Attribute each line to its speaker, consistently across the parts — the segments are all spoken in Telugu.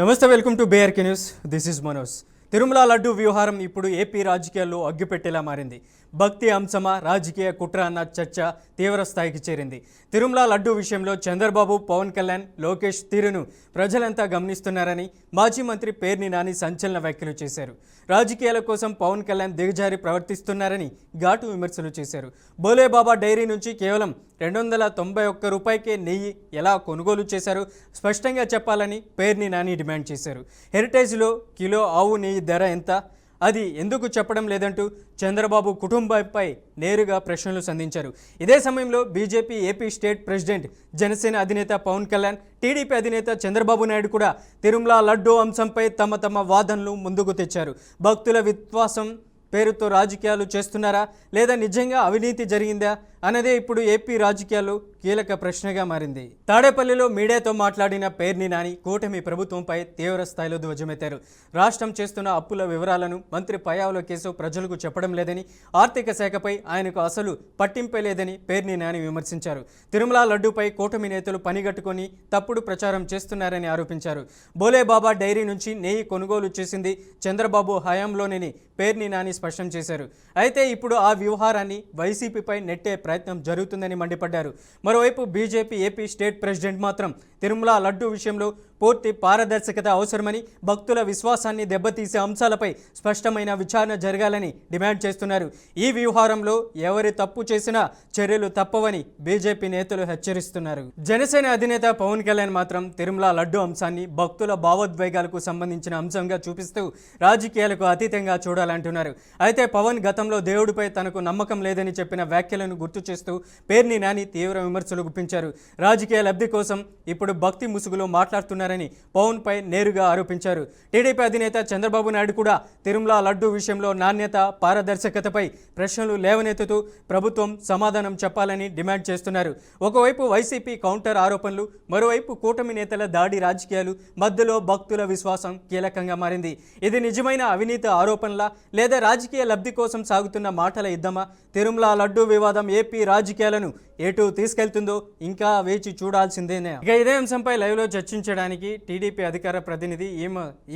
Speaker 1: నమస్తే, welcome to BRK news. This is Manoj. Tirumala laddu వ్యవహారం ఇప్పుడు ఏపీ రాజకీయాల్లో అగ్గిపెట్టేలా మారింది. భక్తి అంశమా, రాజకీయ కుట్ర అన్న చర్చ తీవ్ర స్థాయికి చేరింది. తిరుమల లడ్డు విషయంలో చంద్రబాబు, పవన్ కళ్యాణ్, లోకేష్ తీరును ప్రజలంతా గమనిస్తున్నారని మాజీ మంత్రి పేర్ని నాని సంచలన వ్యాఖ్యలు చేశారు. రాజకీయాల కోసం పవన్ కళ్యాణ్ దిగజారి ప్రవర్తిస్తున్నారని ఘాటు విమర్శలు చేశారు. బోలేబాబా డైరీ నుంచి కేవలం 291 రూపాయికే నెయ్యి ఎలా కొనుగోలు చేశారు స్పష్టంగా చెప్పాలని పేర్ని నాని డిమాండ్ చేశారు. హెరిటేజ్లో కిలో ఆవు నెయ్యి ధర ఎంత, అది ఎందుకు చెప్పడం లేదంటూ చంద్రబాబు కుటుంబంపై నేరుగా ప్రశ్నలు సంధించారు. ఇదే సమయంలో BJP AP state president, Janasena అధినేత పవన్ కళ్యాణ్, టీడీపీ అధినేత చంద్రబాబు నాయుడు కూడా తిరుమల లడ్డూ అంశంపై తమ వాదనలు ముందుకు తెచ్చారు. భక్తుల విశ్వాసం పేరుతో రాజకీయాలు చేస్తున్నారా, లేదా నిజంగా అవినీతి జరిగిందా అన్నదే ఇప్పుడు ఏపీ రాజకీయాల్లో కీలక ప్రశ్నగా మారింది. తాడేపల్లిలో మీడియాతో మాట్లాడిన పేర్ని నాని కూటమి ప్రభుత్వంపై తీవ్ర స్థాయిలో ధ్వజమెత్తారు. రాష్ట్రం చేస్తున్న అప్పుల వివరాలను మంత్రి పయ్యావుల కేశవ్ ప్రజలకు చెప్పడం లేదని, ఆర్థిక శాఖపై ఆయనకు అసలు పట్టింపే లేదని పేర్ని నాని విమర్శించారు. తిరుమల లడ్డూపై కూటమి నేతలు పనిగట్టుకొని తప్పుడు ప్రచారం చేస్తున్నారని ఆరోపించారు. బోలేబాబా డైరీ నుంచి నెయ్యి కొనుగోలు చేసింది చంద్రబాబు హయాంలోనేని పేర్ని నాని స్పష్టం చేశారు. అయితే ఇప్పుడు ఆ వ్యవహారాన్ని వైసీపీపై నెట్టే ప్రయత్నం జరుగుతుందని మండిపడ్డారు. మరోవైపు బీజేపీ ఏపీ స్టేట్ ప్రెసిడెంట్ మాత్రం తిరుమల లడ్డు విషయంలో పూర్తి పారదర్శకత అవసరమని, భక్తుల విశ్వాసాన్ని దెబ్బతీసే అంశాలపై స్పష్టమైన విచారణ జరగాలని డిమాండ్ చేస్తున్నారు. ఈ వ్యవహారంలో ఎవరి తప్పు చేసినా చర్యలు తప్పవని బీజేపీ నేతలు హెచ్చరిస్తున్నారు. జనసేన అధినేత పవన్ కళ్యాణ్ మాత్రం తిరుమల లడ్డు అంశాన్ని భక్తుల భావోద్వేగాలకు సంబంధించిన అంశంగా చూపిస్తూ రాజకీయాలకు అతీతంగా చూడాలంటున్నారు. అయితే పవన్ గతంలో దేవుడిపై తనకు నమ్మకం లేదని చెప్పిన వ్యాఖ్యలను గుర్తు చేస్తూ పేర్ని నాని తీవ్ర విమర్శలు గుప్పించారు. రాజకీయ లబ్ధి కోసం ఇప్పుడు భక్తి ముసుగులో మాట్లాడుతున్నారని పవన్ పై నేరుగా ఆరోపించారు. టీడీపీ అధినేత చంద్రబాబు నాయుడు కూడా తిరుమల లడ్డు విషయంలో నాణ్యత, పారదర్శకతపై ప్రశ్నలు లేవనెత్తుతూ ప్రభుత్వం సమాధానం చెప్పాలని డిమాండ్ చేస్తున్నారు. ఒకవైపు వైసీపీ కౌంటర్ ఆరోపణలు, మరోవైపు కూటమి నేతల దాడి రాజకీయాలు మధ్యలో భక్తుల విశ్వాసం కీలకంగా మారింది. ఇది నిజమైన అవినీతి ఆరోపణలా, లేదా రాజకీయ లబ్ధి కోసం సాగుతున్న మాటల యుద్ధమా? తిరుమల లడ్డు వివాదం ఏపీ రాజకీయాలను ఎటు తీసుకెళ్తుందో ఇంకా వేచి చూడాల్సిందేనే. ఇక ఇదే అంశంపై లైవ్లో చర్చించడానికి టీడీపీ అధికార ప్రతినిధి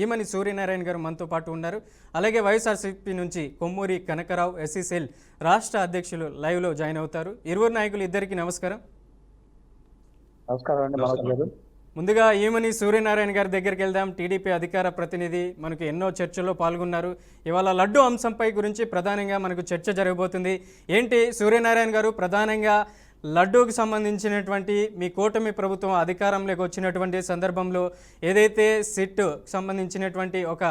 Speaker 1: ఈమని సూర్యనారాయణ గారు మనతో పాటు ఉన్నారు. అలాగే వైఎస్ఆర్సీపీ నుంచి కొమ్మూరి కనకరావు, ఎస్సీసెల్ రాష్ట్ర అధ్యక్షులు లైవ్లో జాయిన్ అవుతారు. ఇరువురు నాయకులు ఇద్దరికి నమస్కారం. ముందుగా ఈమని సూర్యనారాయణ గారి దగ్గరికి వెళ్దాం. టీడీపీ అధికార ప్రతినిధి, మనకు ఎన్నో చర్చల్లో పాల్గొన్నారు. ఇవాళ లడ్డు అంశంపై గురించి ప్రధానంగా మనకు చర్చ జరగబోతుంది. ఏంటి సూర్యనారాయణ గారు, ప్రధానంగా లడ్డూకి సంబంధించినటువంటి మీ కూటమి ప్రభుత్వం అధికారంలోకి వచ్చినటువంటి సందర్భంలో ఏదైతే సిట్ సంబంధించినటువంటి ఒక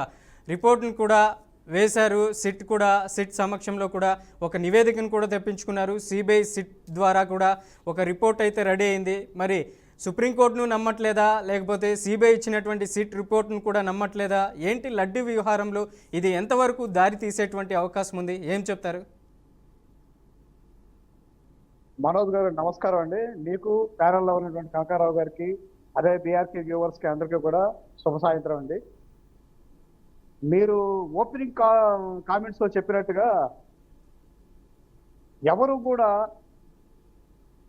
Speaker 1: రిపోర్ట్ను కూడా వేశారు, సిట్ సమక్షంలో కూడా ఒక నివేదికను కూడా తెప్పించుకున్నారు. సిబిఐ సిట్ ద్వారా కూడా ఒక రిపోర్ట్ అయితే రెడీ అయింది. మరి సుప్రీంకోర్టును నమ్మట్లేదా, లేకపోతే సిబిఐ ఇచ్చినటువంటి సిట్ రిపోర్ట్ను కూడా నమ్మట్లేదా? ఏంటి లడ్డు వ్యవహారంలో ఇది ఎంతవరకు దారి తీసేటువంటి అవకాశం ఉంది? ఏం చెప్తారు?
Speaker 2: మనోజ్ గారు నమస్కారం అండి. మీకు ప్యానల్లో ఉన్నటువంటి కాకారావు గారికి, అదే బీఆర్కే వ్యూవర్స్కి అందరికీ కూడా శుభ సాయంత్రం అండి. మీరు ఓపెనింగ్ కామెంట్స్లో చెప్పినట్టుగా ఎవరు కూడా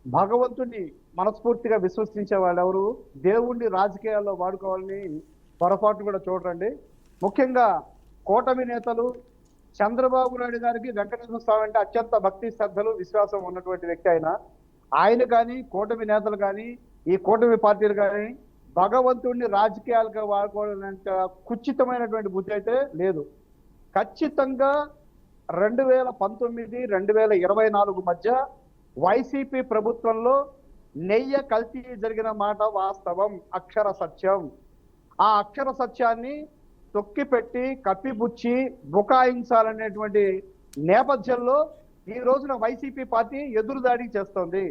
Speaker 2: భగవంతుని మనస్ఫూర్తిగా విశ్వసించే వాళ్ళు ఎవరు దేవుణ్ణి రాజకీయాల్లో వాడుకోవాలని పొరపాటు కూడా చూడండి. ముఖ్యంగా కూటమి నేతలు చంద్రబాబు నాయుడు గారికి వెంకటేశ్వర స్వామి అంటే అత్యంత భక్తి శ్రద్ధలు, విశ్వాసం ఉన్నటువంటి వ్యక్తి ఆయన కానీ, కూటమి నేతలు కానీ, ఈ కూటమి పార్టీలు కానీ భగవంతుడిని రాజకీయాలుగా వాడుకోవాలంటే కుచితమైనటువంటి బుద్ధి అయితే లేదు. ఖచ్చితంగా 2019, 2024 మధ్య వైసీపీ ప్రభుత్వంలో నెయ్యి కల్తీ జరిగిన మాట వాస్తవం, అక్షర సత్యం. ఆ అక్షర సత్యాన్ని తొక్కిపెట్టి కప్పిపుచ్చి బుకాయించాలనేటువంటి నేపథ్యంలో ఈ రోజున వైసీపీ పార్టీ ఎదురుదాడి చేస్తోంది.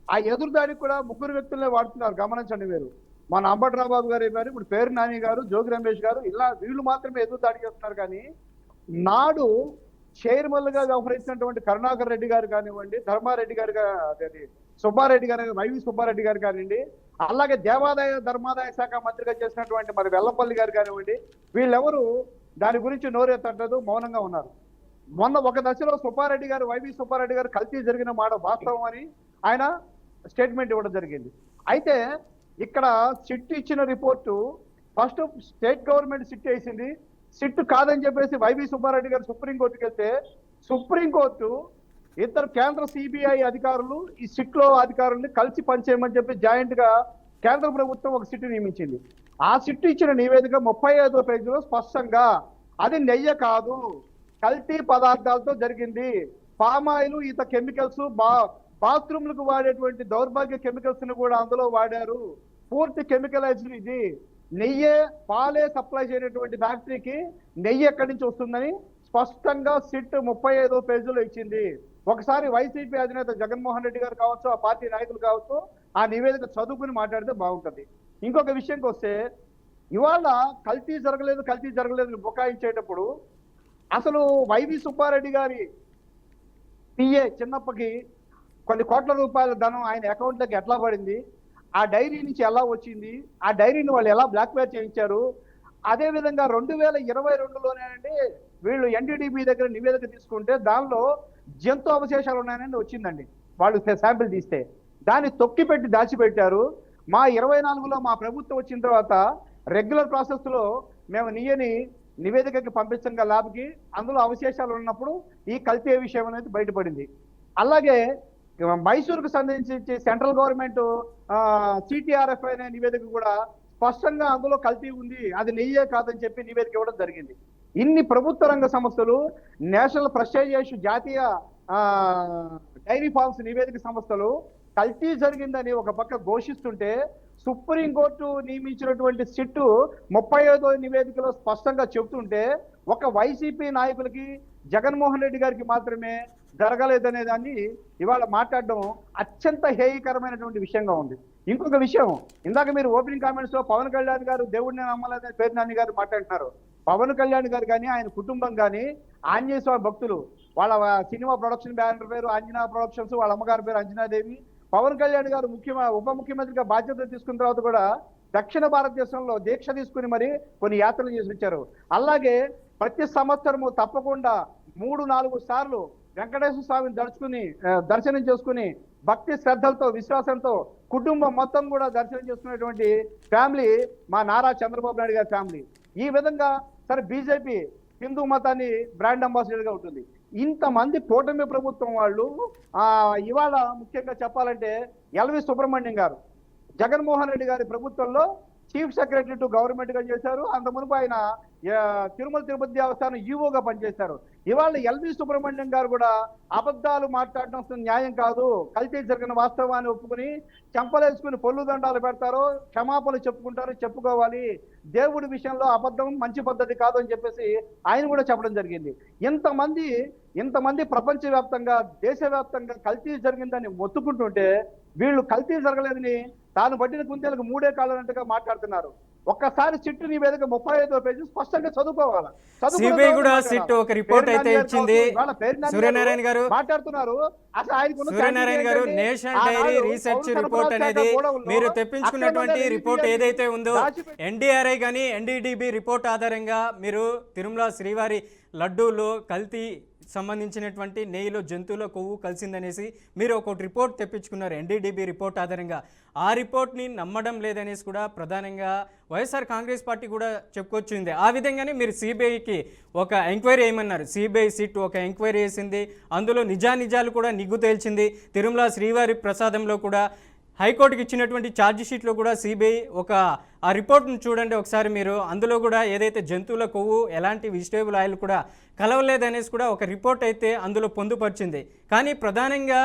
Speaker 2: ఆ ఎదురుదాడికి కూడా ముగ్గురు వ్యక్తులనే వాడుతున్నారు, గమనించండి మీరు. మన అంబట్రాబాబు గారు గారు, ఇప్పుడు పేరు నాని గారు, జోగి రమేష్ గారు, ఇలా వీళ్ళు మాత్రమే ఎదురుదాడి చేస్తున్నారు. కానీ నాడు చైర్మన్గా వ్యవహరించినటువంటి కరుణాకర్ రెడ్డి గారు కానివ్వండి, ధర్మారెడ్డి గారు, సుబ్బారెడ్డి గారు, వైవి సుబ్బారెడ్డి గారు కానివ్వండి, అలాగే దేవాదాయ ధర్మాదాయ శాఖ మంత్రిగా చేసినటువంటి మరి వెల్లంపల్లి గారు కానివ్వండి, వీళ్ళెవరు దాని గురించి నోరెత్తట్లేదు, మౌనంగా ఉన్నారు. మొన్న ఒక దశలో సుబ్బారెడ్డి గారు, వైవి సుబ్బారెడ్డి గారు కల్తీ జరిగిన మాట వాస్తవం అని ఆయన స్టేట్మెంట్ ఇవ్వడం జరిగింది. అయితే ఇక్కడ సిట్ ఇచ్చిన report first state government SIT వేసింది. సిట్ కాదని చెప్పేసి వైవి సుబ్బారెడ్డి గారు సుప్రీంకోర్టుకి వెళ్తే సుప్రీంకోర్టు ఇద్దరు కేంద్ర సిబిఐ అధికారులు ఈ సిట్ లో అధికారుల్ని కలిసి పనిచేయమని చెప్పి జాయింట్ గా కేంద్ర ప్రభుత్వం ఒక సిట్ నియమించింది. ఆ సిట్ ఇచ్చిన నివేదిక 35వ పేజీలో స్పష్టంగా అది నెయ్య కాదు, కల్తీ పదార్థాలతో జరిగింది. పామాయిల్, ఈత కెమికల్స్, బాత్రూమ్లకు వాడేటువంటి దౌర్భాగ్య కెమికల్స్ ని కూడా అందులో వాడారు. పూర్తి కెమికలైజ్డ్ ఇది. నెయ్యే, పాలే సప్లై చేయనటువంటి ఫ్యాక్టరీకి నెయ్యి ఎక్కడి నుంచి వస్తుందని స్పష్టంగా సిట్ 35వ పేజీలో ఇచ్చింది. ఒకసారి వైసీపీ అధినేత జగన్మోహన్ రెడ్డి గారు కావచ్చు, ఆ పార్టీ నాయకులు కావచ్చు, ఆ నివేదిక చదువుకుని మాట్లాడితే బాగుంటుంది. ఇంకొక విషయంకి వస్తే, ఇవాళ కల్తీ జరగలేదు బుకాయించేటప్పుడు అసలు వైవి సుబ్బారెడ్డి గారి పిఏ చిన్నప్పకి కొన్ని కోట్ల రూపాయల ధనం ఆయన అకౌంట్లోకి ఎట్లా పడింది, ఆ డైరీ నుంచి ఎలా వచ్చింది, ఆ డైరీని వాళ్ళు ఎలా బ్లాక్మెయిల్ చేయించారు. అదేవిధంగా 2022లోనేనండి వీళ్ళు ఎన్డీడీబీ దగ్గర నివేదిక తీసుకుంటే దానిలో జంతు అవశేషాలు ఉన్నాయని వచ్చిందండి. వాళ్ళు శాంపిల్ తీస్తే దాన్ని తొక్కిపెట్టి దాచిపెట్టారు. మా 24లో మా ప్రభుత్వం వచ్చిన తర్వాత రెగ్యులర్ ప్రాసెస్ లో మేము నియ్యని నివేదికకి పంపించంగా ల్యాబ్కి, అందులో అవశేషాలు ఉన్నప్పుడు ఈ కల్తీ విషయం అనేది బయటపడింది. అలాగే మైసూరుకు సంబంధించి సెంట్రల్ గవర్నమెంట్ సిటిఆర్ఎఫ్ అనే నివేదిక కూడా స్పష్టంగా అందులో కల్తీ ఉంది, అది నెయ్యే కాదని చెప్పి నివేదిక ఇవ్వడం జరిగింది. ఇన్ని ప్రభుత్వ రంగ సంస్థలు, నేషనల్ ప్రెస్టీజియస్ జాతీయ డైరీ ఫార్మ్స్ నివేదిక సంస్థలు కల్తీ జరిగిందని ఒక పక్క ఘోషిస్తుంటే, సుప్రీంకోర్టు నియమించినటువంటి సిట్టు 35వ నివేదికలో స్పష్టంగా చెబుతుంటే, ఒక వైసీపీ నాయకులకి, జగన్మోహన్ రెడ్డి గారికి మాత్రమే జరగలేదనే దాన్ని ఇవాళ మాట్లాడడం అత్యంత హేయకరమైనటువంటి విషయంగా ఉంది. ఇంకొక విషయం, ఇందాక మీరు ఓపెనింగ్ కామెంట్స్ లో పవన్ కళ్యాణ్ గారు దేవుడిని నమ్మలేదని పేర్నాని గారు మాట్లాడుతున్నారు. పవన్ కళ్యాణ్ గారు కానీ, ఆయన కుటుంబం కానీ ఆంజనేయ స్వామి భక్తులు. వాళ్ళ సినిమా ప్రొడక్షన్ బ్యానర్ పేరు అంజనా ప్రొడక్షన్స్, వాళ్ళ అమ్మగారి పేరు అంజనాదేవి. పవన్ కళ్యాణ్ గారు ఉప ముఖ్యమంత్రిగా బాధ్యతలు తీసుకున్న తర్వాత కూడా దక్షిణ భారతదేశంలో దీక్ష తీసుకుని మరి కొన్ని యాత్రలు చేసి వచ్చారు. అలాగే ప్రతి సంవత్సరము తప్పకుండా 3-4 సార్లు వెంకటేశ్వర స్వామిని దర్శనం చేసుకుని భక్తి శ్రద్ధలతో, విశ్వాసంతో కుటుంబం మొత్తం కూడా దర్శనం చేసుకునేటువంటి ఫ్యామిలీ మా నారా చంద్రబాబు నాయుడు గారి ఫ్యామిలీ. ఈ విధంగా సరే బీజేపీ హిందూ మతాన్ని బ్రాండ్ అంబాసిడర్ గా ఉంటుంది. ఇంతమంది కూటమి ప్రభుత్వం వాళ్ళు ఇవాళ ముఖ్యంగా చెప్పాలంటే ఎల్వి సుబ్రహ్మణ్యం గారు జగన్మోహన్ రెడ్డి గారి ప్రభుత్వంలో చీఫ్ సెక్రటరీ టు గవర్నమెంట్ గా చేశారు. అంత మునుపు ఆయన తిరుమల తిరుపతి దేవస్థానం ఈవోగా పనిచేశారు. ఇవాళ ఎల్వి సుబ్రహ్మణ్యం గారు కూడా అబద్ధాలు మాట్లాడడం న్యాయం కాదు, కల్తీ జరిగిన వాస్తవాన్ని ఒప్పుకుని చెంపలేసుకుని పొల్లు దండాలు పెడతారు, క్షమాపణలు చెప్పుకోవాలి. దేవుడి విషయంలో అబద్ధం మంచి పద్ధతి కాదు అని చెప్పేసి ఆయన కూడా చెప్పడం జరిగింది. ఇంతమంది ప్రపంచవ్యాప్తంగా, దేశవ్యాప్తంగా కల్తీ జరిగిందని మొత్తుకుంటుంటే వీళ్ళు కల్తీ జరగలేదని తాను పట్టిన కుందేలకు 3 కాళ్ళన్నట్టుగా మాట్లాడుతున్నారు. ఒక్కసారి సిట్టు నివేదిక 35వ పేజీ స్పష్టంగా చదువుకోవాలి.
Speaker 1: సిబిఐ కూడా సిట్ ఒక రిపోర్ట్ అయితే ఇచ్చింది. సూర్యనారాయణ గారు
Speaker 2: మాట్లాడుతున్నారు. అసలు ఆయనకు
Speaker 1: సూర్యనారాయణ గారు, నేషనల్ డైరీ రీసెర్చ్ రిపోర్ట్ అనేది మీరు తెప్పించుకున్నటువంటి రిపోర్ట్ ఏదైతే ఉందో, ఎన్డీఆర్ఐ కానీ ఎన్డీడీబీ రిపోర్ట్ ఆధారంగా మీరు తిరుమల శ్రీవారి లడ్డూలో కల్తీ సంబంధించినటువంటి నెయ్యిలో జంతువుల కొవ్వు కలిసిందనేసి మీరు ఒక రిపోర్ట్ తెప్పించుకున్నారు ఎన్డీడీబీ రిపోర్ట్ ఆధారంగా. ఆ రిపోర్ట్ని నమ్మడం లేదనేసి కూడా ప్రధానంగా వైఎస్ఆర్ కాంగ్రెస్ పార్టీ కూడా చెప్పుకొచ్చింది. ఆ విధంగానే మీరు సిబిఐకి ఒక ఎంక్వైరీ ఏమన్నారు. సిబిఐ సిట్ ఒక ఎంక్వైరీ చేసింది, అందులో నిజానిజాలు కూడా నిగ్గు తేల్చింది. తిరుమల శ్రీవారి ప్రసాదంలో కూడా హైకోర్టుకి ఇచ్చినటువంటి ఛార్జ్ షీట్లో కూడా సిబిఐ ఆ రిపోర్ట్ను చూడండి ఒకసారి మీరు. అందులో కూడా ఏదైతే జంతువుల కొవ్వు, ఎలాంటి వెజిటేబుల్ ఆయిల్ కూడా కలవలేదనేసి కూడా ఒక రిపోర్ట్ అయితే అందులో పొందుపరిచింది. కానీ ప్రధానంగా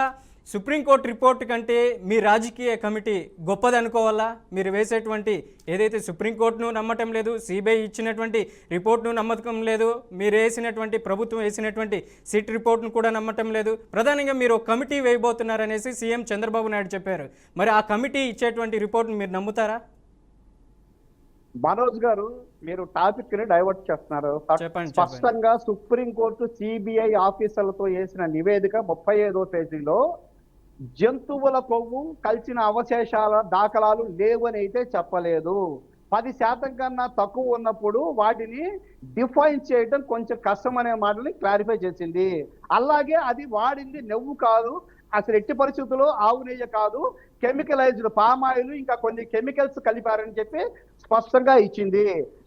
Speaker 1: సుప్రీంకోర్టు రిపోర్ట్ కంటే మీ రాజకీయ కమిటీ గొప్పదనుకోవాలా? మీరు వేసేటువంటి ఏదైతే సుప్రీంకోర్టును నమ్మటం లేదు, సిబిఐ ఇచ్చినటువంటి రిపోర్ట్ను నమ్మకం లేదు, మీరు వేసినటువంటి ప్రభుత్వం వేసినటువంటి సిట్ రిపోర్ట్ను కూడా నమ్మటం లేదు. ప్రధానంగా మీరు ఒక కమిటీ వేయబోతున్నారనేసి సీఎం చంద్రబాబు నాయుడు చెప్పారు. మరి ఆ కమిటీ ఇచ్చేటువంటి రిపోర్ట్ను మీరు నమ్ముతారా?
Speaker 2: మనోజ్ గారు, మీరు టాపిక్ ని డైవర్ట్ చేస్తున్నారు. స్పష్టంగా సుప్రీంకోర్టు సిబిఐ ఆఫీసర్లతో వేసిన నివేదిక 35వ పేజీలో జంతువుల కొవ్వు కలిసిన అవశేషాల దాఖలాలు లేవని అయితే చెప్పలేదు. 10% కన్నా తక్కువ ఉన్నప్పుడు వాటిని డిఫైన్ చేయడం కొంచెం కష్టం అనే మాటని క్లారిఫై చేసింది. అలాగే అది వాడింది నెవ్వు కాదు, అసలు ఎట్టి పరిస్థితుల్లో ఆవు నెయ్యి కాదు, కెమికలైజ్డ్ పామాయిల్ ఇంకా కొన్ని కెమికల్స్ కలిపారని చెప్పి స్పష్టంగా ఇచ్చింది.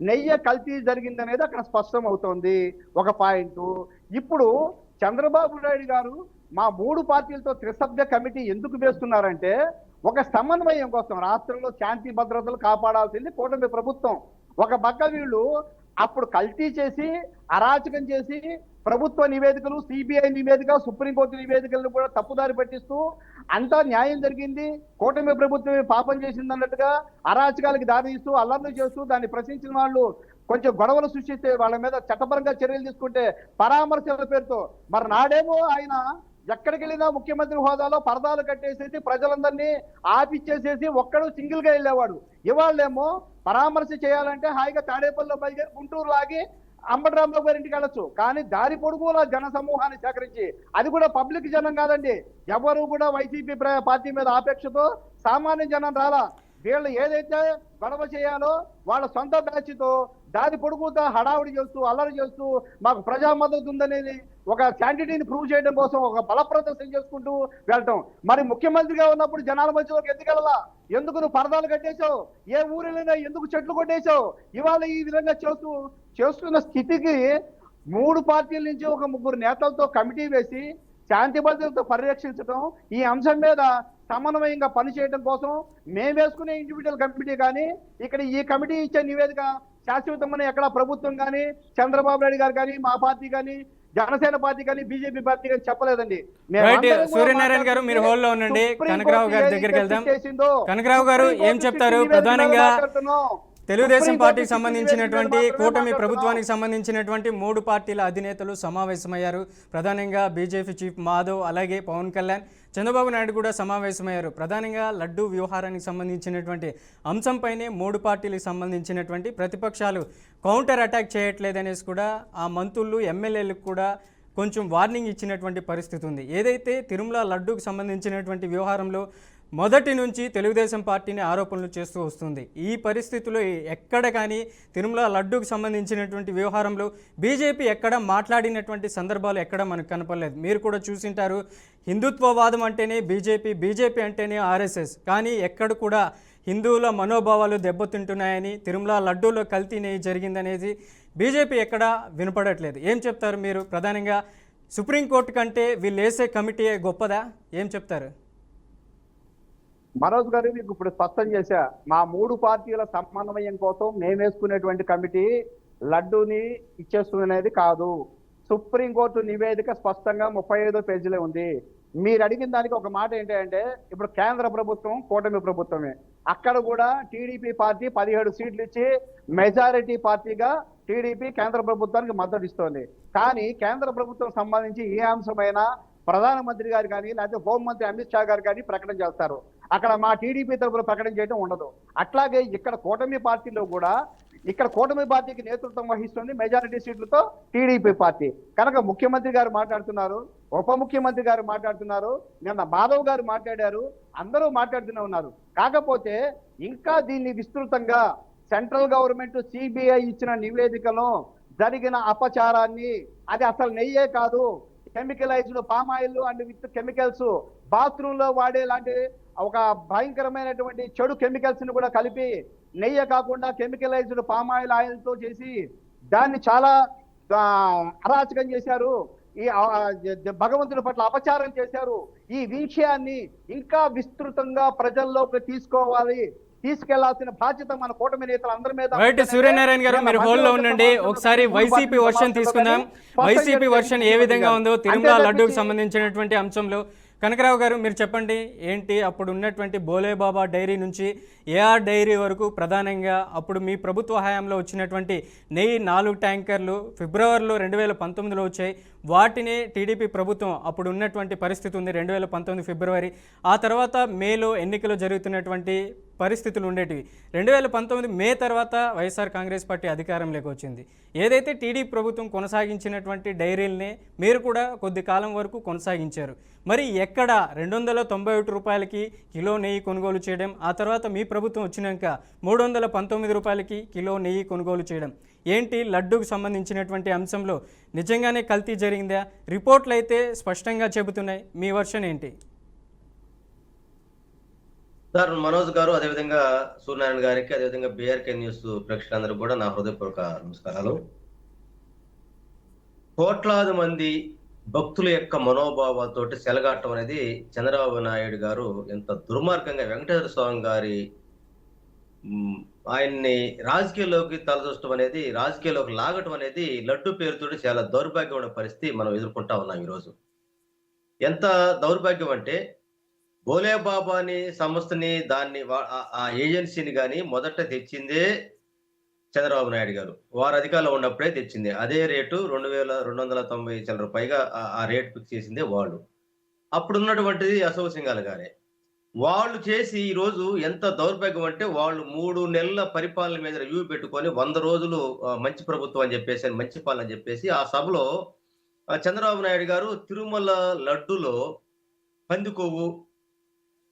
Speaker 2: నెయ్యి కల్తీ జరిగిందనేది అక్కడ స్పష్టం అవుతోంది. ఒక పాయింట్. ఇప్పుడు చంద్రబాబు నాయుడు గారు మా 3 పార్టీలతో త్రిసభ్య కమిటీ ఎందుకు వేస్తున్నారంటే ఒక సమన్వయం కోసం, రాష్ట్రంలో శాంతి భద్రతలు కాపాడాల్సింది కూటమి ప్రభుత్వం. ఒక పక్క వీళ్ళు అప్పుడు కల్తీ చేసి అరాచకం చేసి ప్రభుత్వ నివేదికలు, సిబిఐ నివేదిక, సుప్రీంకోర్టు నివేదికలను కూడా తప్పుదారి పట్టిస్తూ అంతా న్యాయం జరిగింది, కూటమి ప్రభుత్వమే పాపం చేసింది అన్నట్టుగా అరాచకాలకి దారిస్తూ అల్లర్లు చేస్తూ దాన్ని ప్రశ్నించిన వాళ్ళు కొంచెం గొడవలు సృష్టిస్తే వాళ్ళ మీద చట్టపరంగా చర్యలు తీసుకుంటే పరామర్శల పేరుతో మరి నాడేమో ఆయన ఎక్కడికి వెళ్ళినా ముఖ్యమంత్రి హోదాలో పరదాలు కట్టేసేసి ప్రజలందరినీ ఆపిచ్చేసేసి ఒక్కడు సింగిల్ గా వెళ్ళేవాడు. ఇవాళ్ళేమో పరామర్శ చేయాలంటే హాయిగా తాడేపల్లిలో బయలుదేరి గుంటూరు లాగి అంబటరాంబాబు గారి ఇంటికి వెళ్ళొచ్చు. కానీ దారి పొడుగుల జన సమూహాన్ని సేకరించి, అది కూడా పబ్లిక్ జనం కాదండి, ఎవరు కూడా వైసీపీ పార్టీ మీద ఆపేక్షతో సామాన్య జనం రాలా. వీళ్ళు ఏదైతే గొడవ చేయాలో వాళ్ళ సొంత బ్యాచ్తో దారి పొడుగుతా హడావుడి చేస్తూ అల్లరి చేస్తూ మాకు ప్రజా మద్దతు ఉందనేది ఒక శాంటిటీని ప్రూవ్ చేయడం కోసం ఒక బల ప్రదర్శన చేసుకుంటూ వెళ్ళటం. మరి ముఖ్యమంత్రిగా ఉన్నప్పుడు జనాల మధ్యలోకి ఎందుకు వెళ్ళాలా? ఎందుకు నువ్వు పరదాలు కట్టేశావు? ఏ ఊరిలో ఎందుకు చెట్లు కొట్టేశావు? ఇవాళ ఈ విధంగా చేస్తున్న స్థితికి 3 పార్టీల నుంచి ఒక 3 నేతలతో కమిటీ వేసి శాంతి భద్రతతో పరిరక్షించడం, ఈ అంశం మీద సమన్వయంగా పనిచేయడం కోసం మేము వేసుకునే ఇండివిజువల్ కమిటీ కానీ ఇక్కడ ఈ కమిటీ ఇచ్చే నివేదిక శాశ్వతమని ఎక్కడ ప్రభుత్వం కానీ చంద్రబాబు నాయుడు గారు కానీ మా పార్టీ కానీ జనసేన పార్టీ కానీ బీజేపీ పార్టీ కానీ చెప్పలేదండి.
Speaker 1: సూర్యనారాయణ గారు మీరు హోల్లో ఉండండి, కనకరావు గారి దగ్గరికి వెళ్దాం. కనకరావు గారు ఏం చెప్తారు? ప్రధానంగా తెలుగుదేశం పార్టీకి సంబంధించినటువంటి కూటమి ప్రభుత్వానికి సంబంధించినటువంటి 3 పార్టీల అధినేతలు సమావేశమయ్యారు. ప్రధానంగా బీజేపీ చీఫ్ మాధవ్, అలాగే పవన్ కళ్యాణ్, చంద్రబాబు నాయుడు కూడా సమావేశమయ్యారు. ప్రధానంగా లడ్డూ వ్యవహారానికి సంబంధించినటువంటి అంశంపైనే 3 పార్టీలకు సంబంధించినటువంటి ప్రతిపక్షాలు కౌంటర్ అటాక్ చేయట్లేదనేసి కూడా ఆ మంత్రులు ఎమ్మెల్యేలకు కూడా కొంచెం వార్నింగ్ ఇచ్చినటువంటి పరిస్థితి ఉంది. ఏదైతే తిరుమల లడ్డూకు సంబంధించినటువంటి వ్యవహారంలో మొదటి నుంచి తెలుగుదేశం పార్టీని ఆరోపణలు చేస్తూ వస్తుంది. ఈ పరిస్థితుల్లో ఎక్కడ కానీ తిరుమల లడ్డూకు సంబంధించినటువంటి వ్యవహారంలో బీజేపీ ఎక్కడ మాట్లాడినటువంటి సందర్భాలు ఎక్కడ మనకు కనపడలేదు. మీరు కూడా చూసింటారు, హిందుత్వవాదం అంటేనే బీజేపీ, బీజేపీ అంటేనే ఆర్ఎస్ఎస్. కానీ ఎక్కడ కూడా హిందువుల మనోభావాలు దెబ్బతింటున్నాయని, తిరుమల లడ్డూలో కల్తీ నెయ్యి జరిగిందనేది బీజేపీ ఎక్కడా వినపడట్లేదు. ఏం చెప్తారు మీరు? ప్రధానంగా సుప్రీంకోర్టు కంటే వీళ్ళు వేసే కమిటీయే గొప్పదా? ఏం చెప్తారు?
Speaker 2: మనోజ్ గారు మీకు ఇప్పుడు స్పష్టం చేశా, మా 3 పార్టీల సమన్వయం కోసం మేము వేసుకునేటువంటి కమిటీ లడ్డూని ఇచ్చేస్తున్నది కాదు. సుప్రీంకోర్టు నివేదిక స్పష్టంగా 35 పేజీలే ఉంది. మీరు అడిగిన దానికి ఒక మాట ఏంటంటే, ఇప్పుడు కేంద్ర ప్రభుత్వం కూటమి ప్రభుత్వమే, అక్కడ కూడా టీడీపీ పార్టీ 17 సీట్లు ఇచ్చి మెజారిటీ పార్టీగా టీడీపీ కేంద్ర ప్రభుత్వానికి మద్దతు ఇస్తోంది. కానీ కేంద్ర ప్రభుత్వం సంబంధించి ఏ అంశమైనా ప్రధానమంత్రి గారు కానీ లేకపోతే హోంమంత్రి అమిత్ షా గారు కానీ ప్రకటన చేస్తారు. అక్కడ మా టీడీపీ తరఫున ప్రకటన చేయడం ఉండదు. అట్లాగే ఇక్కడ కూటమి పార్టీలో కూడా ఇక్కడ కూటమి పార్టీకి నేతృత్వం వహిస్తుంది మెజారిటీ సీట్లతో టీడీపీ పార్టీ. కనుక ముఖ్యమంత్రి గారు మాట్లాడుతున్నారు, ఉప ముఖ్యమంత్రి గారు మాట్లాడుతున్నారు, నిన్న మాధవ్ గారు మాట్లాడారు, అందరూ మాట్లాడుతూనే ఉన్నారు. కాకపోతే ఇంకా దీన్ని విస్తృతంగా సెంట్రల్ గవర్నమెంట్ సిబిఐ ఇచ్చిన నివేదికలో జరిగిన అపచారాన్ని, అది అసలు నెయ్యే కాదు, chemicalised palm oil and with chemicals, bathroom లో వాడే లాంటి ఒక భయంకరమైనటువంటి చెడు కెమికల్స్ ని కూడా కలిపి నెయ్యి కాకుండా కెమికలైజ్డ్ పామాయిల్ ఆయిల్ తో చేసి దాన్ని చాలా అరాచకం చేశారు, ఈ భగవంతుడి పట్ల అపచారం చేశారు. ఈ విషయాన్ని ఇంకా విస్తృతంగా ప్రజల్లోకి తీసుకెళ్లాల్సిన బాధ్యత మన కూటమి నేతలు అందరి మీద.
Speaker 1: సూర్యనారాయణ గారు మీరు హోల్లో ఉండండి, ఒకసారి వైసీపీ వర్షన్ తీసుకుందాం. వైసీపీ వర్షన్ ఏ విధంగా ఉందో తిరుమల లడ్డూకు సంబంధించినటువంటి అంశంలో కనకరావు గారు మీరు చెప్పండి. ఏంటి అప్పుడు ఉన్నటువంటి బోలేబాబా డైరీ నుంచి ఏఆర్ డైరీ వరకు ప్రధానంగా అప్పుడు మీ ప్రభుత్వ హయాంలో వచ్చినటువంటి నెయ్యి 4 ట్యాంకర్లు ఫిబ్రవరిలో 2019లో వచ్చాయి. వాటిని టీడీపీ ప్రభుత్వం అప్పుడు ఉన్నటువంటి పరిస్థితి ఉంది 2019 ఫిబ్రవరి. ఆ తర్వాత మేలో ఎన్నికలు జరుగుతున్నటువంటి పరిస్థితులు ఉండేటివి. 2019 మే తర్వాత వైఎస్ఆర్ కాంగ్రెస్ పార్టీ అధికారంలోకి వచ్చింది. ఏదైతే టీడీపీ ప్రభుత్వం కొనసాగించినటువంటి డైరీలనే మీరు కూడా కొద్ది కాలం వరకు కొనసాగించారు. మరి ఎక్కడ 291 రూపాయలకి కిలో నెయ్యి కొనుగోలు చేయడం, ఆ తర్వాత మీ ప్రభుత్వం వచ్చినాక 319 రూపాయలకి కిలో నెయ్యి కొనుగోలు చేయడం, ఏంటి లడ్డూకు సంబంధించినటువంటి అంశంలో నిజంగానే కల్తీ జరిగిందా? రిపోర్ట్లు అయితే స్పష్టంగా చెబుతున్నాయి. మీ వర్షన్ ఏంటి?
Speaker 3: సార్ మనోజ్ గారు, అదేవిధంగా సూర్యనారాయణ గారికి, అదేవిధంగా బీఆర్కే న్యూస్ ప్రేక్షకులందరూ కూడా నా హృదయపూర్వక నమస్కారాలు. కోట్లాది మంది భక్తుల యొక్క మనోభావాలతోటి సెలగాటం అనేది చంద్రబాబు నాయుడు గారు ఎంత దుర్మార్గంగా వెంకటేశ్వర స్వామి గారి ఉమ్, ఆయన్ని రాజకీయాల్లోకి తలదూచడం అనేది, రాజకీయాల్లోకి లాగటం అనేది లడ్డు పేరుతోటి చాలా దౌర్భాగ్యమైన పరిస్థితి మనం ఎదుర్కొంటా ఉన్నాం ఈరోజు. ఎంత దౌర్భాగ్యం అంటే భోలే బాబాని సంస్థని దాన్ని ఆ ఏజెన్సీని గాని మొదట తెచ్చిందే చంద్రబాబు నాయుడు గారు. వారు అధికారంలో ఉన్నప్పుడే తెచ్చింది. అదే రేటు 2290 చిల్లర పైగా ఆ రేట్ ఫిక్స్ చేసిందే వాళ్ళు. అప్పుడున్నటువంటిది అశోక్ సింఘాల్ గారే. వాళ్ళు చేసి ఈరోజు ఎంత దౌర్భాగ్యం అంటే, వాళ్ళు 3 నెలల పరిపాలన మీద రివ్యూ పెట్టుకొని 100 రోజులు మంచి ప్రభుత్వం అని చెప్పేసి, మంచి పాలన అని చెప్పేసి ఆ సభలో చంద్రబాబు నాయుడు గారు తిరుమల లడ్డులో పంది కొవ్వు,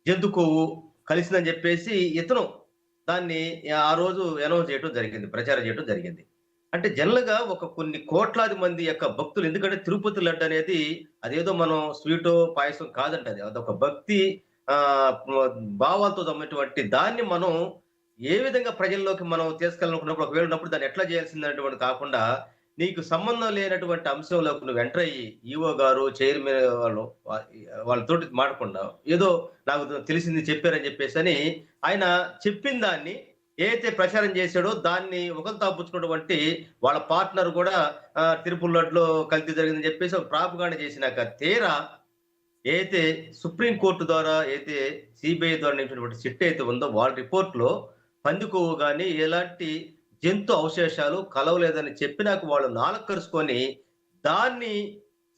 Speaker 3: జంతు కొవ్వు కలిసిందని చెప్పేసి ఇతను దాన్ని ఆ రోజు అనౌన్స్ చేయడం జరిగింది. ప్రచారం చేయడం జరిగింది. అంటే జనరల్‌గా ఒక కొన్ని కోట్లాది మంది యొక్క భక్తులు, ఎందుకంటే తిరుపతి లడ్డు అనేది అదేదో మనం స్వీటో, పాయసం కాదంట అది. అదొక భక్తి భావాలతో తమ్మినటువంటి దాన్ని మనం ఏ విధంగా ప్రజల్లోకి మనం తీసుకెళ్ళాలనుకున్నప్పుడు, ఒకవేళ ఉన్నప్పుడు దాన్ని ఎట్లా చేయాల్సిందనేటువంటిది కాకుండా, నీకు సంబంధం లేనటువంటి అంశంలోకి నువ్వు ఎంటర్ అయ్యి ఈవో గారు, చైర్మన్ వాళ్ళు వాళ్ళతోటి మాటకుండా ఏదో నాకు తెలిసింది చెప్పారని చెప్పేసని ఆయన చెప్పిన దాన్ని ఏదైతే ప్రచారం చేశాడో దాన్ని ఒకరు తాపుచ్చుకున్నటువంటి వాళ్ళ పార్ట్నర్ కూడా తిరుపతి లడ్డులో కల్తీ జరిగిందని చెప్పేసి ఒక ప్రాపగాండ చేసినాక తీరా ఏదైతే సుప్రీం కోర్టు ద్వారా, అయితే సిబిఐ ద్వారా నియమించినటువంటి సిట్ అయితే ఉందో వాళ్ళ రిపోర్ట్ లో పంది కొవ్వు కానీ ఎలాంటి జంతు అవశేషాలు కలవలేదని చెప్పినాక వాళ్ళు నాలుక కరుచుకొని దాన్ని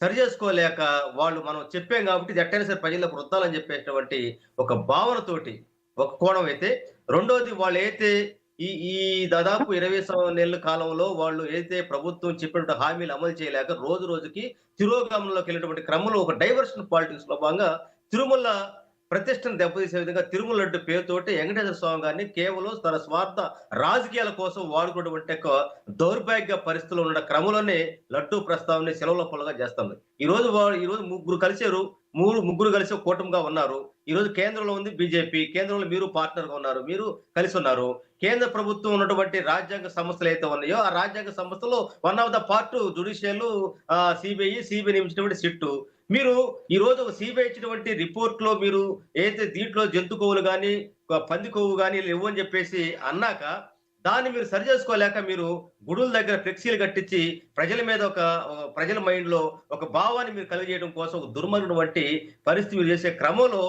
Speaker 3: సరి చేసుకోలేక, వాళ్ళు మనం చెప్పాం కాబట్టి ఇది ఎట్టైనా సరే ప్రజలకు రుద్దాలని చెప్పేటువంటి ఒక భావనతోటి ఒక కోణం అయితే, రెండోది వాళ్ళు అయితే ఈ ఈ దాదాపు 20 నెలల కాలంలో వాళ్ళు ఏదైతే ప్రభుత్వం చెప్పినట్టు హామీలు అమలు చేయలేక రోజు రోజుకి తిరోగమనంలోకి వెళ్ళినటువంటి క్రమంలో ఒక డైవర్షన్ పాలిటిక్స్ లో భాగంగా తిరుమల ప్రతిష్టను దెబ్బతీసే విధంగా తిరుమల లడ్డు పేరుతోటి వెంకటేశ్వర స్వామి గారిని కేవలం తన స్వార్థ రాజకీయాల కోసం వాడుకున్నటువంటి ఒక దౌర్భాగ్య పరిస్థితుల్లో ఉన్న క్రమంలోనే లడ్డు ప్రస్తావన సెలవుల పొలగా చేస్తుంది. ఈ రోజు ముగ్గురు కలిసి ఒక కూటమిగా ఉన్నారు. ఈ రోజు కేంద్రంలో ఉంది బీజేపీ, కేంద్రంలో మీరు పార్ట్నర్ గా ఉన్నారు, మీరు కలిసి ఉన్నారు. కేంద్ర ప్రభుత్వం ఉన్నటువంటి రాజ్యాంగ సంస్థలు అయితే ఉన్నాయో ఆ రాజ్యాంగ సంస్థలో one of the part judicial, CBI నియమించినటువంటి సిట్టు. మీరు ఈ రోజు ఒక సిబిఐ ఇచ్చినటువంటి రిపోర్ట్ లో మీరు ఏదైతే దీంట్లో జంతు కొవ్వులు కానీ, పంది కొవ్వు కానీ లేవు అని చెప్పేసి అన్నాక, దాన్ని మీరు సరి చేసుకోలేక మీరు గుడుల దగ్గర ఫ్లెక్సీలు కట్టించి ప్రజల మీద ప్రజల మైండ్ లో ఒక భావాన్ని మీరు కలిగజేయడం కోసం ఒక దుర్మార్గుడు వంటి పరిస్థితి మీరు చేసే క్రమంలో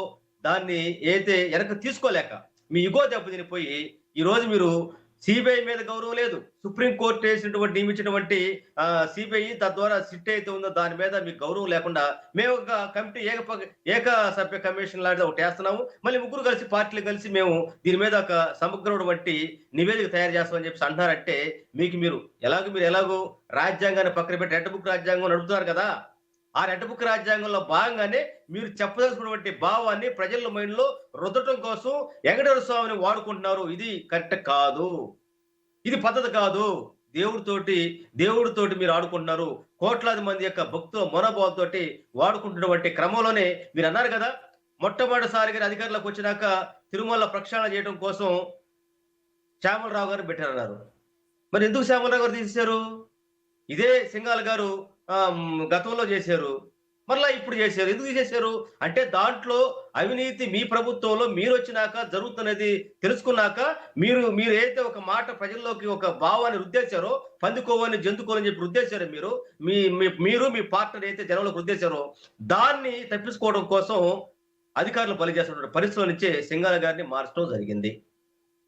Speaker 3: దాన్ని ఏదైతే వెనక తీసుకోలేక మీ ఇగో దెబ్బతినిపోయి ఈ రోజు మీరు సిబిఐ మీద గౌరవం లేదు, సుప్రీం కోర్టు నియమించినటువంటి సిబిఐ తద్వారా సిట్ అయితే ఉందో దాని మీద మీకు గౌరవం లేకుండా మేము ఒక కమిటీ ఏక సభ్య కమిషన్ లాంటిది ఒకటి వేస్తున్నాము, మళ్ళీ ముగ్గురు కలిసి పార్టీలు కలిసి మేము దీని మీద ఒక సమగ్రుడు వంటి నివేదిక తయారు చేస్తామని చెప్పి అంటున్నారంటే, మీరు ఎలాగో రాజ్యాంగాన్ని పక్కన పెట్టి రెడ్ బుక్ రాజ్యాంగం నడుపుతున్నారు కదా, ఆ రెడ్ బుక్ రాజ్యాంగంలో భాగంగానే మీరు చెప్పదలుచుకున్నటువంటి భావాన్ని ప్రజల మైండ్ లో రుద్దటం కోసం వెంకటేశ్వర స్వామిని వాడుకుంటున్నారు. ఇది కరెక్ట్ కాదు, ఇది పద్ధతి కాదు. దేవుడితోటి మీరు ఆడుకుంటున్నారు. కోట్లాది మంది యొక్క భక్తుల మనోభావాలతోటి వాడుకుంటున్నటువంటి క్రమంలోనే మీరు అన్నారు కదా, మొట్టమొదటిసారిగా అధికారులకు వచ్చినాక తిరుమల ప్రక్షాళన చేయడం కోసం శ్యామలరావు గారు పెట్టారన్నారు. మరి ఎందుకు శ్యామలరావు గారు తీసేశారు? ఇదే సింఘాల్ గారు గతంలో చేశారు, మరలా ఇప్పుడు చేశారు. ఎందుకు చేశారు అంటే, దాంట్లో అవినీతి మీ ప్రభుత్వంలో మీరు వచ్చినాక జరుగుతున్నది తెలుసుకున్నాక మీరు ఏదైతే ఒక మాట ప్రజల్లోకి ఒక భావాన్ని రుద్దేశారో, పందికోవని జంతుకోవని చెప్పి రుద్దేశారో, మీరు మీ పార్ట్నర్ అయితే జనంలోకి రుద్దేశారో, దాన్ని తప్పించుకోవడం కోసం అధికారులు పనిచేస్తున్న పరిస్థితుల నుంచే సింఘాల్ గారిని మార్చడం జరిగింది.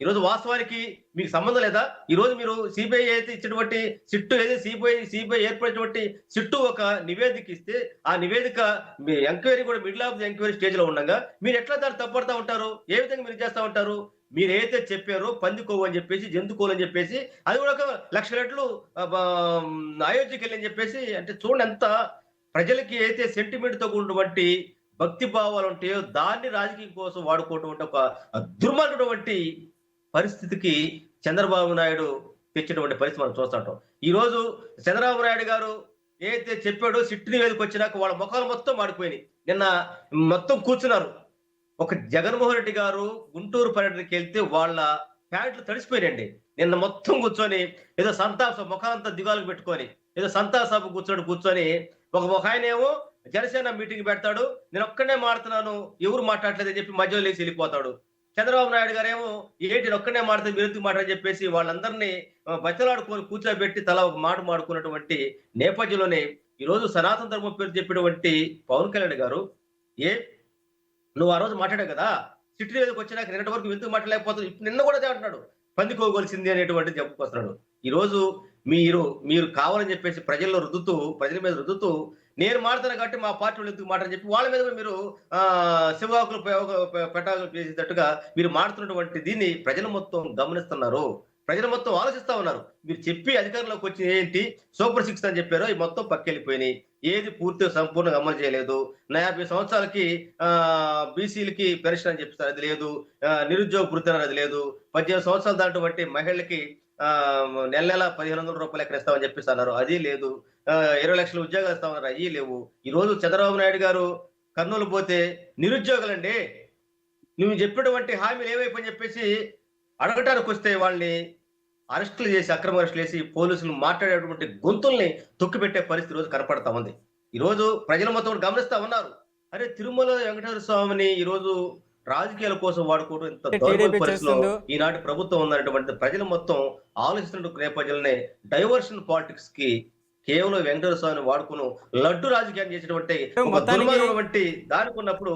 Speaker 3: ఈరోజు వాస్తవానికి మీకు సంబంధం లేదా? ఈ రోజు మీరు సిబిఐ అయితే ఇచ్చినటువంటి సిట్టు, ఏదైతే సిబిఐ ఏర్పడినటువంటి సిట్టు ఒక నివేదిక ఇస్తే, ఆ నివేదిక మీ ఎంక్వైరీ కూడా middle of the enquiry stage లో ఉండగా మీరు ఎట్లా దాన్ని తప్పడతా ఉంటారు? ఏ విధంగా మీరు చేస్తా ఉంటారు? మీరు ఏదైతే చెప్పారో పంది కొవ్వు అని చెప్పేసి, జంతు కొవ్వు అని చెప్పేసి, అది కూడా ఒక 1,00,000 రెట్లు అయోధ్యకి వెళ్ళి అని చెప్పేసి, అంటే చూడండి ఎంత ప్రజలకి అయితే సెంటిమెంట్ తో ఉన్నటువంటి భక్తి భావాలు ఉంటాయో దాన్ని రాజకీయం కోసం వాడుకోవడం అంటే ఒక దుర్మార్గుడు వంటి పరిస్థితికి చంద్రబాబు నాయుడు తెచ్చినటువంటి పరిస్థితి మనం చూస్తుంటాం. ఈ రోజు చంద్రబాబు నాయుడు గారు ఏదైతే చెప్పాడో సిట్టు నివేదిక వచ్చినాక వాళ్ళ ముఖాలు మొత్తం మాడిపోయినాయి. నిన్న మొత్తం కూర్చున్నారు. ఒక జగన్మోహన్ రెడ్డి గారు గుంటూరు పర్యటనకి వెళ్తే వాళ్ళ ప్యాంట్లు తడిసిపోయాయండి. నిన్న మొత్తం కూర్చొని ఏదో ముఖాంతా దిగాలు పెట్టుకొని ఏదో సంతాప సభ కూర్చొని ఒక ఆయనేమో జనసేన మీటింగ్ పెడతాడు. నేను ఒక్కనే మాడుతున్నాను, ఎవరు మాట్లాడలేదని చెప్పి మధ్యలో లేచి వెళ్ళిపోతాడు. చంద్రబాబు నాయుడు గారేమో ఏంటి ఒక్కనే మాట్లాడితే విరుద్ధి మాట్లాడని చెప్పేసి వాళ్ళందరినీ బతిలాడుకొని కూర్చోబెట్టి తల ఒక మాట మాడుకున్నటువంటి నేపథ్యంలోనే ఈ రోజు సనాతన ధర్మం పేరు చెప్పినటువంటి పవన్ కళ్యాణ్ గారు నువ్వు ఆ రోజు మాట్లాడావు కదా, సిటీ మీదకి వచ్చినాక నిన్నటి వరకు ఎందుకు మాట్లాడలేకపోతుంది, నిన్న కూడా అదే అంటున్నాడు, పందికోగొలిసింది అనేటువంటిది చెప్పుకొస్తున్నాడు. ఈ రోజు మీరు కావాలని చెప్పేసి ప్రజల మీద రుద్దుతూ నేను మాట్లాడుతున్నా కాబట్టి మా పార్టీ వాళ్ళు ఎందుకు మాట్లాడని చెప్పి వాళ్ళ మీద కూడా మీరు శివాకులు పెటాకులు చేసేటట్టుగా మీరు మాట్లాడుతున్నటువంటి దీన్ని ప్రజలు మొత్తం గమనిస్తున్నారు, ప్రజలు మొత్తం ఆలోచిస్తా ఉన్నారు. మీరు చెప్పి అధికారంలోకి వచ్చి ఏంటి సూపర్ 6 అని చెప్పారో ఈ మొత్తం పక్కెళ్ళిపోయినాయి. ఏది పూర్తిగా సంపూర్ణంగా అమలు చేయలేదు. 50 సంవత్సరాలకి బీసీలకి పెన్షన్ అని చెప్తారు, అది లేదు. నిరుద్యోగ వృత్తి అది లేదు. 18 సంవత్సరాలు దాటినటువంటి మహిళలకి నెల 1500 రూపాయలు ఎక్కడ ఇస్తామని చెప్పేసి అన్నారు, అది లేదు. 20 లక్షల ఉద్యోగాలు ఇస్తామన్నారు, అయ్యి లేవు. ఈ రోజు చంద్రబాబు నాయుడు గారు కర్నూలు పోతే నిరుద్యోగులండి నువ్వు చెప్పినటువంటి హామీలు ఏమైపోయి చెప్పేసి అడగటానికి వస్తే వాళ్ళని అరెస్టులు చేసి అక్రమ అరెస్టులు చేసి పోలీసులు మాట్లాడేటువంటి గొంతుల్ని తొక్కిపెట్టే పరిస్థితి రోజు కనపడతా ఉంది. ఈ రోజు ప్రజల మొత్తం గమనిస్తా ఉన్నారు. అరే తిరుమల వెంకటేశ్వర స్వామిని ఈ రోజు రాజకీయాల కోసం వాడుకోవడం ఇంత దౌర్భాగ్య పరిస్థితిలో ఈనాటి ప్రభుత్వం ఉందనేటువంటి ప్రజలు మొత్తం ఆలోచిస్తున్న నేపథ్యంలోనే డైవర్షన్ పాలిటిక్స్ కి కేవలం వెంకటేశ్వర స్వామిని వాడుకుని లడ్డు రాజకీయం చేసినటువంటి దానికి ఉన్నప్పుడు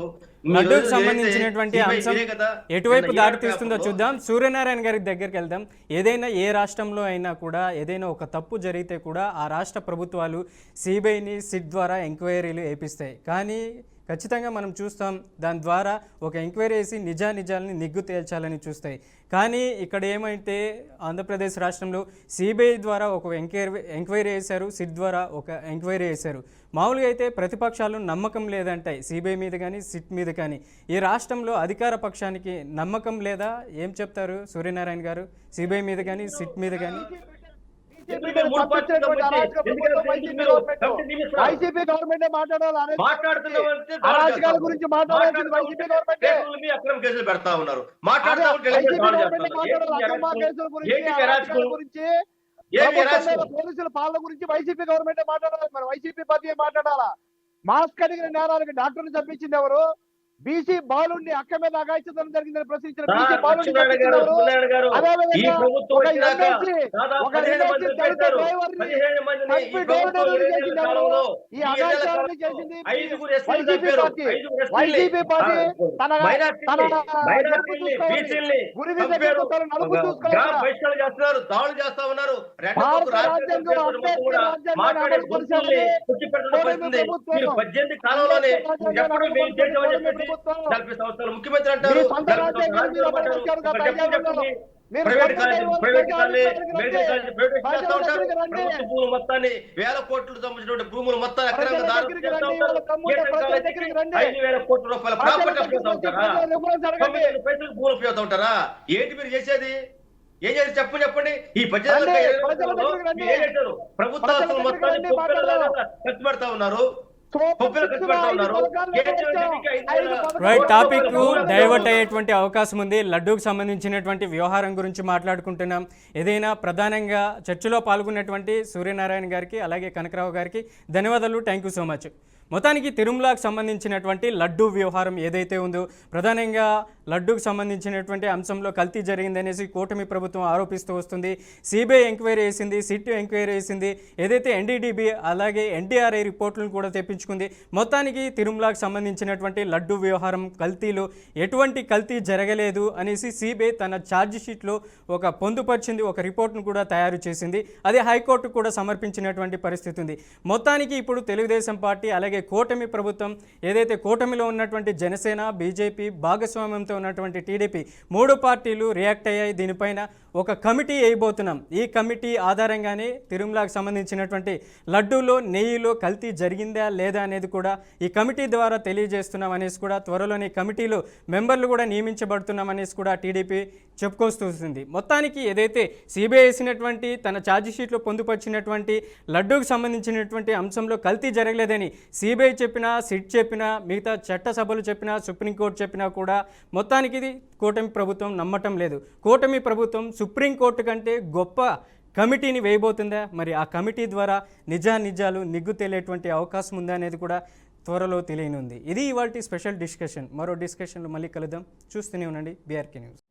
Speaker 1: లడ్డూకు సంబంధించినటువంటి అంశం ఎటువైపు దారి తీస్తుందో చూద్దాం. సూర్యనారాయణ గారి దగ్గరికి వెళ్దాం. ఏదైనా ఏ రాష్ట్రంలో అయినా కూడా ఏదైనా ఒక తప్పు జరిగితే కూడా ఆ రాష్ట్ర ప్రభుత్వాలు సిబిఐని సిట్ ద్వారా ఎంక్వైరీలు వేపిస్తాయి. కానీ ఖచ్చితంగా మనం చూస్తాం దాని ద్వారా ఒక ఎంక్వైరీ వేసి నిజానిజాలని నిగ్గు తేల్చాలని చూస్తాయి. కానీ ఇక్కడ ఏమైతే ఆంధ్రప్రదేశ్ రాష్ట్రంలో సిబిఐ ద్వారా ఒక ఎంక్వైరీ వేశారు, సిట్ ద్వారా ఒక ఎంక్వైరీ వేశారు. మామూలుగా అయితే ప్రతిపక్షాలు నమ్మకం లేదంటాయి సిబిఐ మీద కానీ సిట్ మీద కానీ. ఈ రాష్ట్రంలో అధికార పక్షానికి నమ్మకం లేదా? ఏం చెప్తారు సూర్యనారాయణ గారు సిబిఐ మీద కానీ సిట్ మీద కానీ?
Speaker 2: వైసీపీ గవర్నమెంట్ మాట్లాడాలి, అరాజకాల గురించి మాట్లాడాలి. వైసీపీ గవర్నమెంట్
Speaker 3: అక్రమ కేసులు పెడతా ఉన్నారు,
Speaker 2: పోలీసుల పాలన గురించి వైసీపీ గవర్నమెంట్ మాట్లాడాలి. మరి వైసీపీ పార్టీ మాట్లాడాలా? మాస్క్ అడిగిన నేరాలకు డాక్టర్ని చంపించింది ఎవరు? బీసీ బాలుని అక్క మీద అగాయితం జరిగిందని ప్రశ్నించిన బీసీ బాలుని వైసీపీ పార్టీ
Speaker 3: చేస్తున్నారు, దాడులు చేస్తా ఉన్నారు. కాలంలోనే ఎప్పుడు 40 సంవత్సరాలు ముఖ్యమంత్రి అంటారు. భూములు మొత్తాన్ని 1000 కోట్లు సంబంధించిన భూములు మొత్తాన్ని అక్రమంగా 5,000 కోట్ల రూపాయల ప్రాపర్టీ భూములు ఉపయోగిస్తూ ఉంటారా? ఏంటి మీరు చేసేది? ఏం చేసి చెప్పండి. ఈ 18 ప్రభుత్వ మొత్తాన్ని ఖర్చు పెడతా ఉన్నారు.
Speaker 1: రైట్, టాపిక్ డైవర్ట్ అయ్యేటువంటి అవకాశం ఉంది. లడ్డూకు సంబంధించినటువంటి వ్యవహారం గురించి మాట్లాడుకుంటున్నాం. ఏదైనా ప్రధానంగా చర్చలో పాల్గొన్నటువంటి సూర్యనారాయణ గారికి అలాగే కనకరావు గారికి ధన్యవాదాలు. Thank you so much. మొత్తానికి తిరుమలకు సంబంధించినటువంటి లడ్డూ వ్యవహారం ఏదైతే ఉందో ప్రధానంగా లడ్డూకు సంబంధించినటువంటి అంశంలో కల్తీ జరిగిందనేసి కూటమి ప్రభుత్వం ఆరోపిస్తూ వస్తుంది. సిబిఐ ఎంక్వైరీ వేసింది, సిట్ ఎంక్వైరీ వేసింది, ఏదైతే ఎన్డీడీబీ అలాగే ఎన్టీఆర్ఐ రిపోర్టులను కూడా తెప్పించుకుంది. మొత్తానికి తిరుమలకు సంబంధించినటువంటి లడ్డూ వ్యవహారం కల్తీలో ఎటువంటి కల్తీ జరగలేదు అనేసి సిబిఐ తన ఛార్జ్ షీట్లో ఒక పొందుపరిచింది, ఒక రిపోర్ట్ను కూడా తయారు చేసింది. అది హైకోర్టు కూడా సమర్పించినటువంటి పరిస్థితి ఉంది. మొత్తానికి ఇప్పుడు తెలుగుదేశం పార్టీ అలాగే కూటమి ప్రభుత్వం ఏదైతే కూటమిలో ఉన్నటువంటి జనసేన, బీజేపీ భాగస్వామ్యంతో ఉన్నటువంటి టీడీపీ 3 పార్టీలు రియాక్ట్ అయ్యాయి. దీనిపైన ఒక కమిటీ వేయబోతున్నాం. ఈ కమిటీ ఆధారంగానే తిరుమలకు సంబంధించినటువంటి లడ్డూలో నెయ్యిలో కల్తీ జరిగిందా లేదా అనేది కూడా ఈ కమిటీ ద్వారా తెలియజేస్తున్నాం అనేసి కూడా త్వరలోని కమిటీలో మెంబర్లు కూడా నియమించబడుతున్నాం అనేసి కూడా టీడీపీ చెప్పుకొస్తుంది. మొత్తానికి ఏదైతే సిబిఐ వేసినటువంటి తన ఛార్జ్ షీట్లో పొందుపరిచినటువంటి లడ్డూకు సంబంధించినటువంటి అంశంలో కల్తీ జరగలేదని సిబిఐ చెప్పినా, సిట్ చెప్పినా, మిగతా చట్టసభలు చెప్పినా, సుప్రీంకోర్టు చెప్పినా కూడా మొత్తానికి ఇది కూటమి ప్రభుత్వం నమ్మటం లేదు. కూటమి ప్రభుత్వం సుప్రీంకోర్టు కంటే గొప్ప కమిటీని వేయబోతుందా? మరి ఆ కమిటీ ద్వారా నిజాలు నిగ్గు తేలేటువంటి అవకాశం ఉందా అనేది కూడా త్వరలో తెలియనుంది. ఇది ఇవాల్టి స్పెషల్ డిస్కషన్. మరో డిస్కషన్లో మళ్ళీ కలుద్దాం. చూస్తూనే ఉండండి బీఆర్కే న్యూస్.